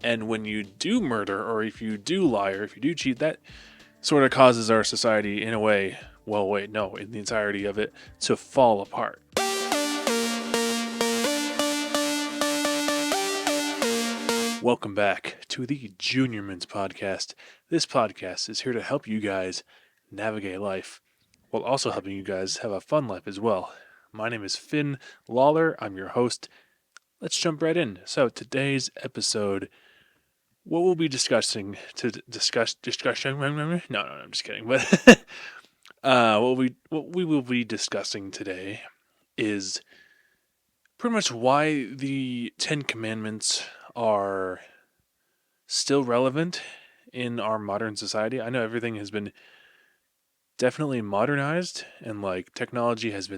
And when you do murder, or if you do lie, or if you do cheat, that sort of causes our society, in a way, well, wait, no, in the entirety of it, to fall apart. Welcome back to the Junior Mints podcast. This podcast is here to help you guys navigate life while also helping you guys have a fun life as well. My name is Finn Lawler. I'm your host. Let's jump right in. So today's episode, what we'll be discussing to discussion. No, I'm just kidding. But what we will be discussing today is pretty much why the Ten Commandments are still relevant in our modern society. I know everything has been definitely modernized, and like technology has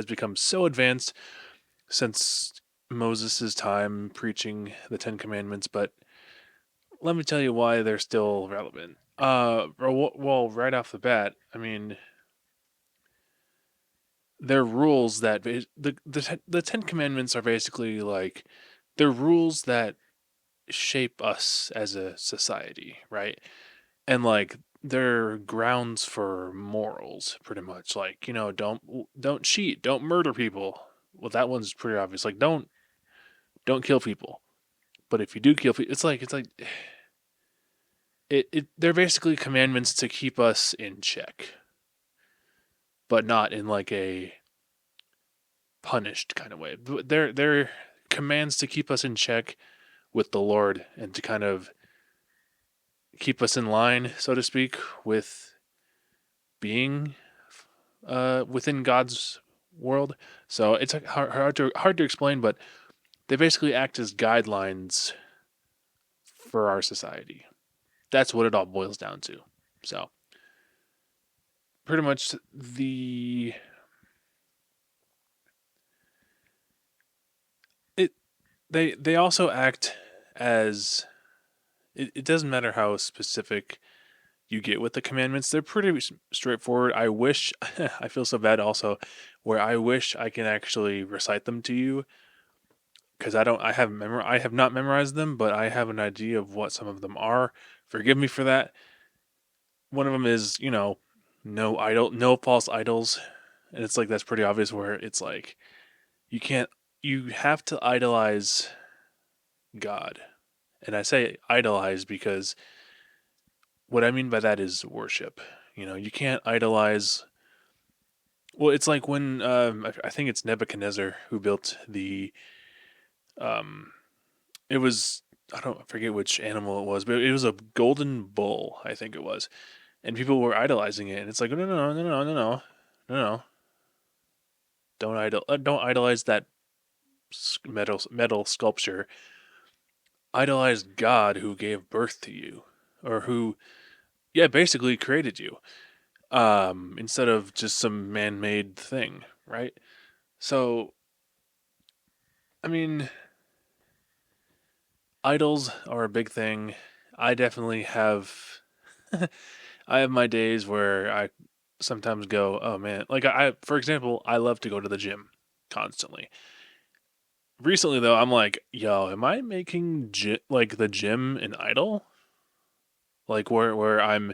become so advanced since Moses' time preaching the Ten Commandments, but let me tell you why they're still relevant. Well, right off the bat, I mean, they're rules that the Ten Commandments are basically like they're rules that shape us as a society, right? And like they're grounds for morals, pretty much. Like don't cheat, don't murder people. Well, that one's pretty obvious. Like don't kill people. But if you do kill people, it's like it they're basically commandments to keep us in check, but not in like a punished kind of way. They're commands to keep us in check with the Lord and to kind of keep us in line, so to speak, with being within God's world. So it's hard to explain, but they basically act as guidelines for our society. That's what it all boils down to. So pretty much it they also act as it doesn't matter how specific you get with the commandments. They're pretty straightforward. I wish I feel so bad also where I wish I can actually recite them to you because I have not memorized them, but I have an idea of what some of them are. Forgive me for that. One of them is, no false idols. And it's like that's pretty obvious where it's like you can't you have to idolize God. And I say idolize because what I mean by that is worship. You can't idolize. Well, it's like when I think it's Nebuchadnezzar who built the. Um, it was I don't forget which animal it was, but it was a golden bull. I think it was, and people were idolizing it, and it's like no, don't idolize that metal sculpture. Idolize God who gave birth to you, or who basically created you. Instead of just some man-made thing, right? So, I mean, idols are a big thing. I definitely have. I have my days where I sometimes go, oh man, like for example, I love to go to the gym constantly. Recently though, I'm like, yo, am I making like the gym an idol? Like where I'm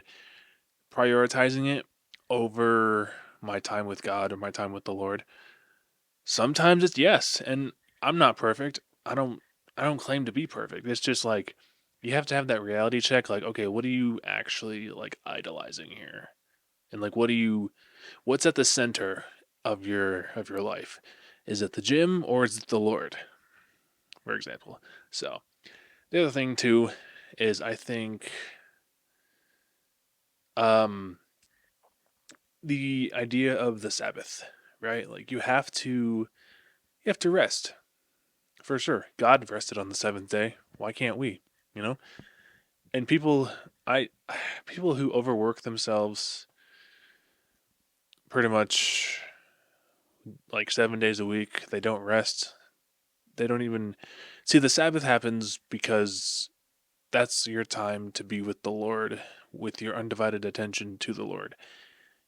prioritizing it over my time with God or my time with the Lord. Sometimes it's yes, and I'm not perfect. I don't claim to be perfect. It's just like you have to have that reality check like okay, what are you actually like idolizing here? And like what's at the center of your life? Is it the gym or is it the Lord, for example? So, the other thing too is I think um the idea of the Sabbath, right? Like you have to rest. For sure. God rested on the seventh day. Why can't we? You know? And I people who overwork themselves pretty much like 7 days a week, they don't rest. They don't even see the Sabbath happens because that's your time to be with the Lord with your undivided attention to the Lord.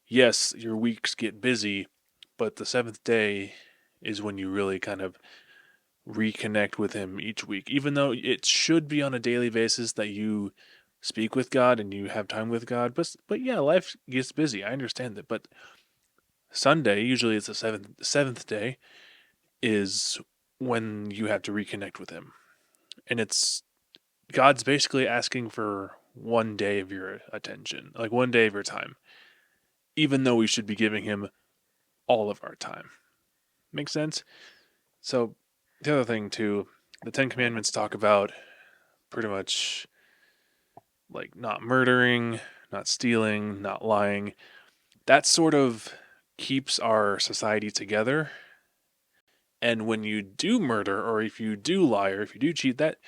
Yes, your weeks get busy, but the seventh day is when you really kind of reconnect with Him each week, even though it should be on a daily basis that you speak with God and you have time with God. But yeah, life gets busy. I understand that. But Sunday, usually it's the seventh day, is when you have to reconnect with Him, and it's God's basically asking for one day of your attention, like one day of your time, even though we should be giving Him all of our time. Make sense? So the other thing too, the Ten Commandments talk about pretty much like not murdering, not stealing, not lying. That sort of keeps our society together. And when you do murder, or if you do lie, or if you do cheat, that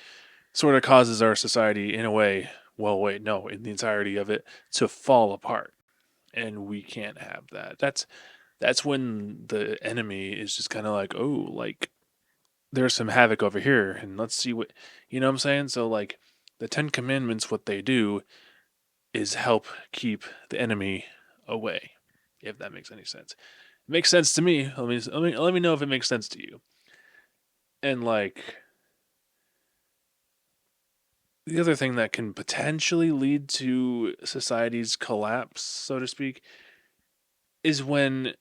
sort of causes our society, in a way, well, wait, no, in the entirety of it, to fall apart. And we can't have that. That's when the enemy is just kind of like, oh, like there's some havoc over here, and let's see what, you know what I'm saying? So like the Ten Commandments, what they do is help keep the enemy away, if that makes any sense. It makes sense to me. Let me know if it makes sense to you. And like the other thing that can potentially lead to society's collapse, so to speak, is when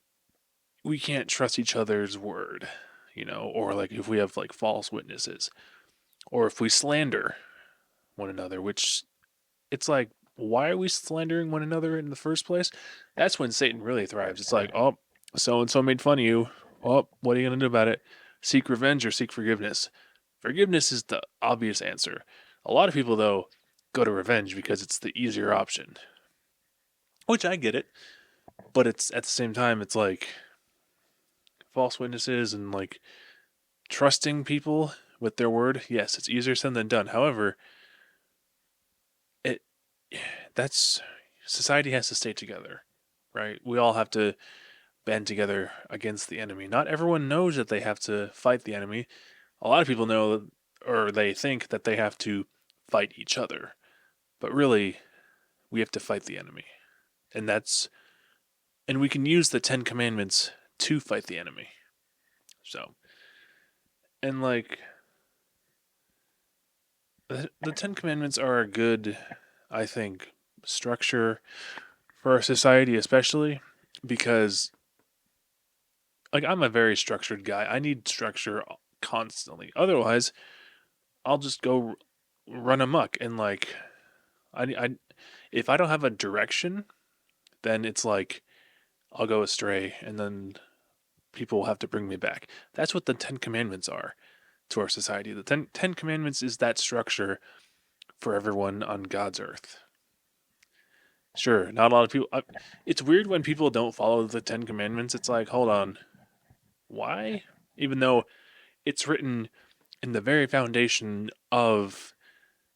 we can't trust each other's word, or like if we have like false witnesses, or if we slander one another, which it's like, why are we slandering one another in the first place? That's when Satan really thrives. It's like, oh, so and so made fun of you. Oh, what are you going to do about it? Seek revenge or seek forgiveness? Forgiveness is the obvious answer. A lot of people, though, go to revenge because it's the easier option, which I get it. But it's at the same time, it's like false witnesses and like trusting people with their word. Yes, it's easier said than done. However, it that's society has to stay together, right? We all have to band together against the enemy. Not everyone knows that they have to fight the enemy. A lot of people know, or they think that they have to fight each other, but really we have to fight the enemy. And we can use the 10 commandments to fight the enemy. So, and like the 10 commandments are a good, I think, structure for our society, especially because like I'm a very structured guy. I need structure constantly. Otherwise, I'll just go run amok, and like I if I don't have a direction, then it's like I'll go astray, and then people will have to bring me back. That's what the 10 commandments are to our society. The Ten Commandments is that structure for everyone on God's earth. Sure, not a lot of people. It's weird when people don't follow the 10 Commandments. It's like, hold on, why? Even though it's written in the very foundation of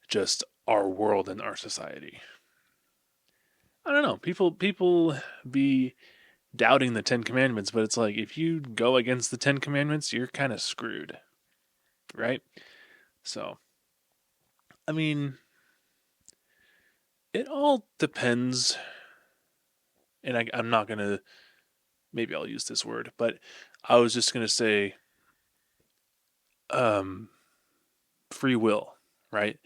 just our world and our society. I don't know. People be doubting the 10 Commandments, but it's like if you go against the 10 Commandments, you're kind of screwed, right? So, I mean, it all depends. And I'm not going to, maybe I'll use this word, but I was just going to say um, free will, right?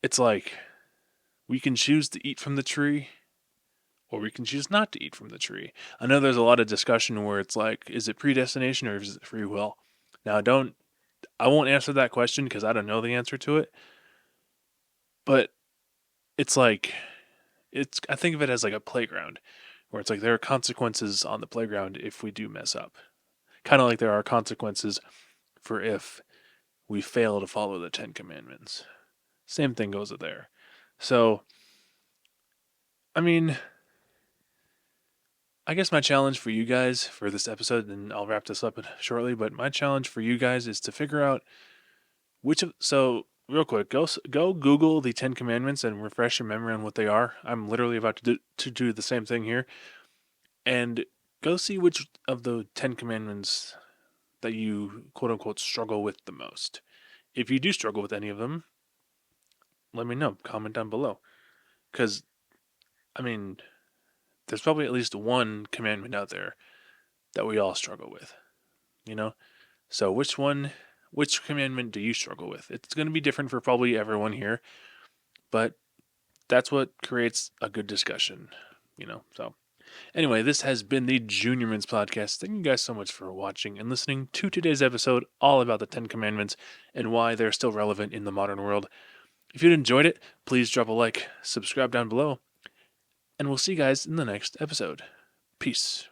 It's like we can choose to eat from the tree or we can choose not to eat from the tree. I know there's a lot of discussion where it's like, is it predestination or is it free will? Now, I won't answer that question because I don't know the answer to it, but it's like, I think of it as like a playground where it's like there are consequences on the playground if we do mess up. Kind of like there are consequences for if we fail to follow the 10 Commandments. Same thing goes there. So, I mean, I guess my challenge for you guys for this episode, and I'll wrap this up shortly, but my challenge for you guys is to figure out so real quick, go Google the 10 Commandments and refresh your memory on what they are. I'm literally about to do the same thing here. And go see which of the 10 Commandments that you quote unquote struggle with the most. If you do struggle with any of them, let me know. Comment down below. Because, I mean, there's probably at least one commandment out there that we all struggle with, you know? So which one which commandment do you struggle with? It's going to be different for probably everyone here, but that's what creates a good discussion, So, anyway, this has been the Junior Mints podcast. Thank you guys so much for watching and listening to today's episode, all about the 10 Commandments and why they're still relevant in the modern world. If you enjoyed it, please drop a like, subscribe down below, and we'll see you guys in the next episode. Peace.